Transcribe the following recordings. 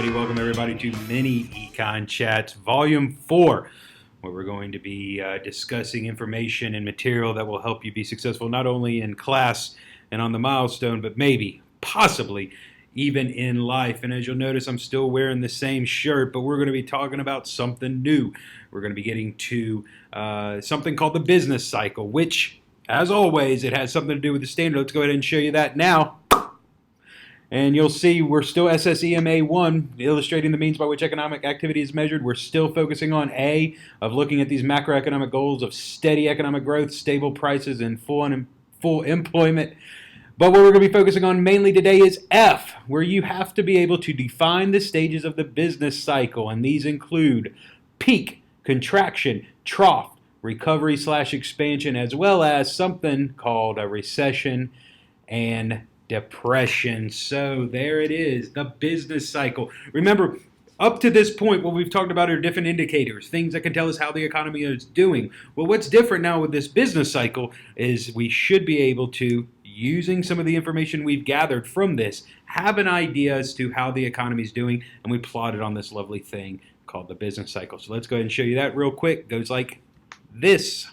Hey, welcome everybody to Mini Econ Chats Volume 4, where we're going to be discussing information and material that will help you be successful not only in class and on the milestone, but maybe, possibly, even in life. And as you'll notice, I'm still wearing the same shirt, but we're going to be talking about something new. We're going to be getting to something called the business cycle, which, as always, it has something to do with the standard. Let's go ahead and show you that now. And you'll see we're still SSEMA 1, illustrating the means by which economic activity is measured. We're still focusing on A, of looking at these macroeconomic goals of steady economic growth, stable prices, and full employment. But what we're going to be focusing on mainly today is F, where you have to be able to define the stages of the business cycle. And these include peak, contraction, trough, recovery/expansion, as well as something called a recession and depression. So there it is, the business cycle. Remember, up to this point, what we've talked about are different indicators, things that can tell us how the economy is doing. Well, what's different now with this business cycle is we should be able to, using some of the information we've gathered from this, have an idea as to how the economy is doing, and we plot it on this lovely thing called the business cycle. So let's go ahead and show you that real quick. It goes like this.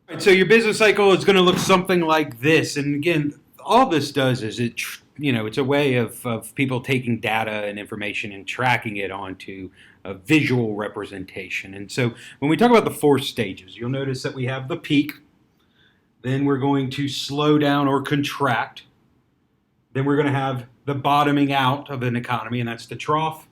All right, so your business cycle is going to look something like this. And again, all this does is it's a way of people taking data and information and tracking it onto a visual representation. And so when we talk about the 4 stages, you'll notice that we have the peak, then we're going to slow down or contract, then we're going to have the bottoming out of an economy, and that's the trough,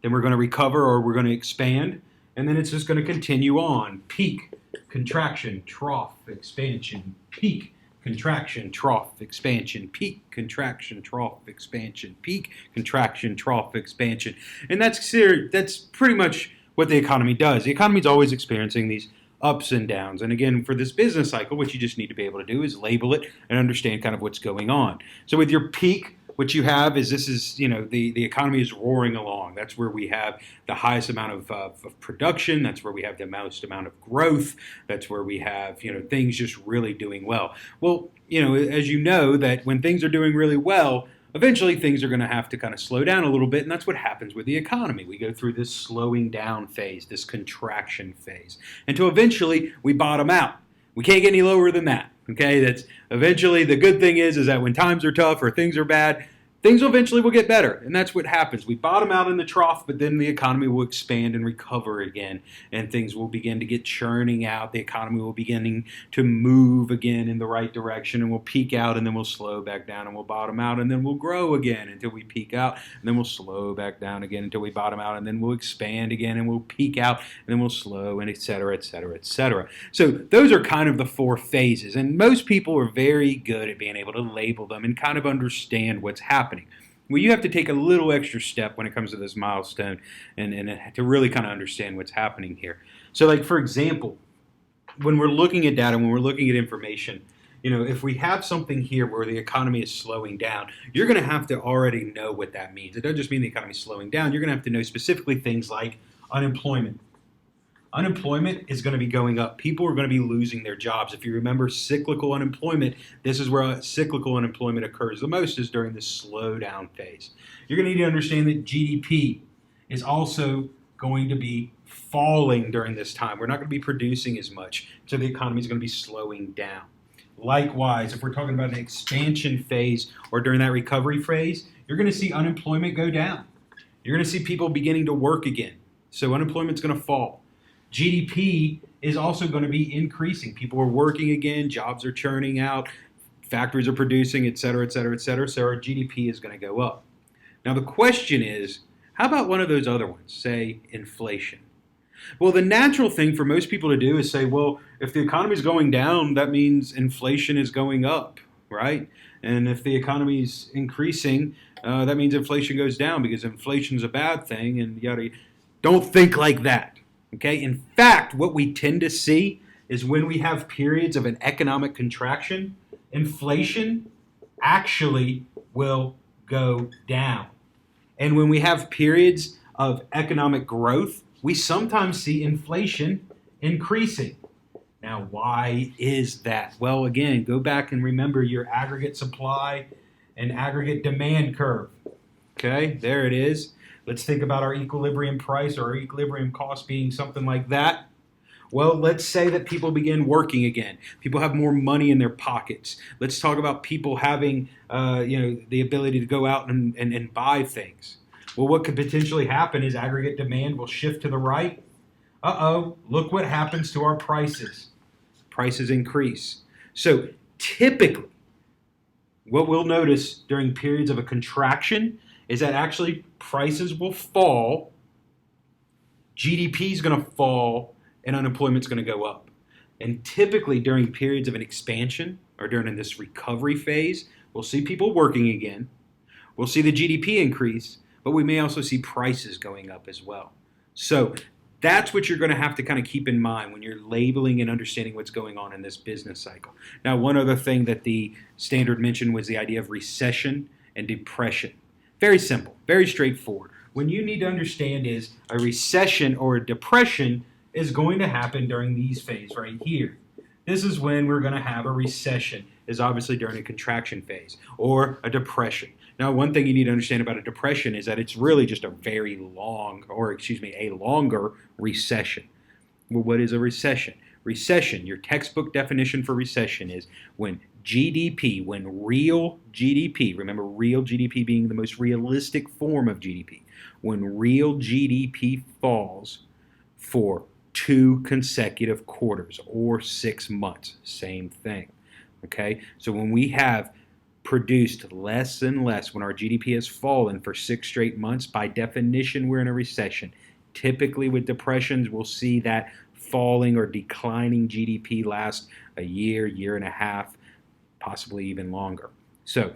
then we're going to recover or we're going to expand, and then it's just going to continue on. Peak, contraction, trough, expansion, peak, contraction, trough, expansion, peak, contraction, trough, expansion, peak, contraction, trough, expansion. And that's pretty much what the economy does. The economy is always experiencing these ups and downs. And again, for this business cycle, what you just need to be able to do is label it and understand kind of what's going on. So with your peak, what you have is the economy is roaring along. That's where we have the highest amount of production. That's where we have the most amount of growth. That's where we have, things just really doing well. Well, as you know, that when things are doing really well, eventually things are going to have to kind of slow down a little bit, and that's what happens with the economy. We go through this slowing down phase, this contraction phase, until eventually we bottom out. We can't get any lower than that. Okay, that's eventually the good thing is that when times are tough or things are bad, things eventually will get better, and that's what happens. We bottom out in the trough, but then the economy will expand and recover again, and things will begin to get churning out. The economy will begin to move again in the right direction, and we'll peak out, and then we'll slow back down, and we'll bottom out, and then we'll grow again until we peak out, and then we'll slow back down again until we bottom out, and then we'll expand again, and we'll peak out, and then we'll slow, and et cetera, et cetera, et cetera. So those are kind of the 4 phases, and most people are very good at being able to label them and kind of understand what's happening. Well, you have to take a little extra step when it comes to this milestone and to really kind of understand what's happening here. So like, for example, when we're looking at data, when we're looking at information, if we have something here where the economy is slowing down, you're going to have to already know what that means. It doesn't just mean the economy is slowing down. You're going to have to know specifically things like unemployment. Unemployment is going to be going up. People are going to be losing their jobs. If you remember cyclical unemployment, this is where cyclical unemployment occurs the most, is during this slowdown phase. You're going to need to understand that GDP is also going to be falling during this time. We're not going to be producing as much, so the economy is going to be slowing down. Likewise, if we're talking about an expansion phase or during that recovery phase, you're going to see unemployment go down. You're going to see people beginning to work again, so unemployment's going to fall. GDP is also going to be increasing. People are working again, jobs are churning out, factories are producing, et cetera, et cetera, et cetera. So our GDP is going to go up. Now the question is, how about one of those other ones, say inflation? Well, the natural thing for most people to do is say, well, if the economy is going down, that means inflation is going up, right? And if the economy is increasing, that means inflation goes down because inflation is a bad thing, and yada. Don't think like that. Okay. In fact, what we tend to see is when we have periods of an economic contraction, inflation actually will go down. And when we have periods of economic growth, we sometimes see inflation increasing. Now, why is that? Well, again, go back and remember your aggregate supply and aggregate demand curve. Okay, there it is. Let's think about our equilibrium price or our equilibrium cost being something like that. Well, let's say that people begin working again. People have more money in their pockets. Let's talk about people having, the ability to go out and buy things. Well, what could potentially happen is aggregate demand will shift to the right. Uh-oh, look what happens to our prices. Prices increase. So typically, what we'll notice during periods of a contraction is that actually prices will fall, GDP is going to fall, and unemployment's going to go up. And typically during periods of an expansion or during this recovery phase, we'll see people working again. We'll see the GDP increase, but we may also see prices going up as well. So that's what you're going to have to kind of keep in mind when you're labeling and understanding what's going on in this business cycle. Now, one other thing that the standard mentioned was the idea of recession and depression. Very simple, very straightforward. When you need to understand is a recession or a depression is going to happen during these phases right here. This is when we're going to have a recession, is obviously during a contraction phase, or a depression. Now, one thing you need to understand about a depression is that it's really just a very long, a longer recession. Well, what is a recession? Recession, your textbook definition for recession is when GDP, when real GDP, remember real GDP being the most realistic form of GDP, when real GDP falls for 2 consecutive quarters or 6 months, same thing. Okay, so when we have produced less and less, when our GDP has fallen for 6 straight months, by definition, we're in a recession. Typically with depressions, we'll see that falling or declining GDP last a year, year and a half, possibly even longer. So,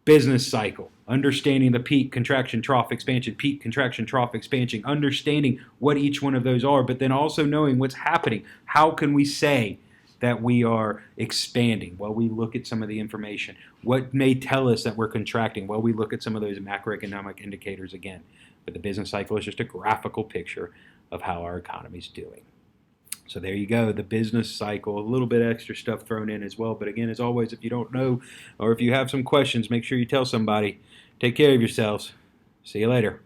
business cycle, understanding the peak, contraction, trough, expansion, peak, contraction, trough, expansion, understanding what each one of those are, but then also knowing what's happening. How can we say that we are expanding? Well, we look at some of the information. What may tell us that we're contracting? Well, we look at some of those macroeconomic indicators again. But the business cycle is just a graphical picture of how our economy is doing. So there you go, the business cycle, a little bit extra stuff thrown in as well. But again, as always, if you don't know or if you have some questions, make sure you tell somebody. Take care of yourselves. See you later.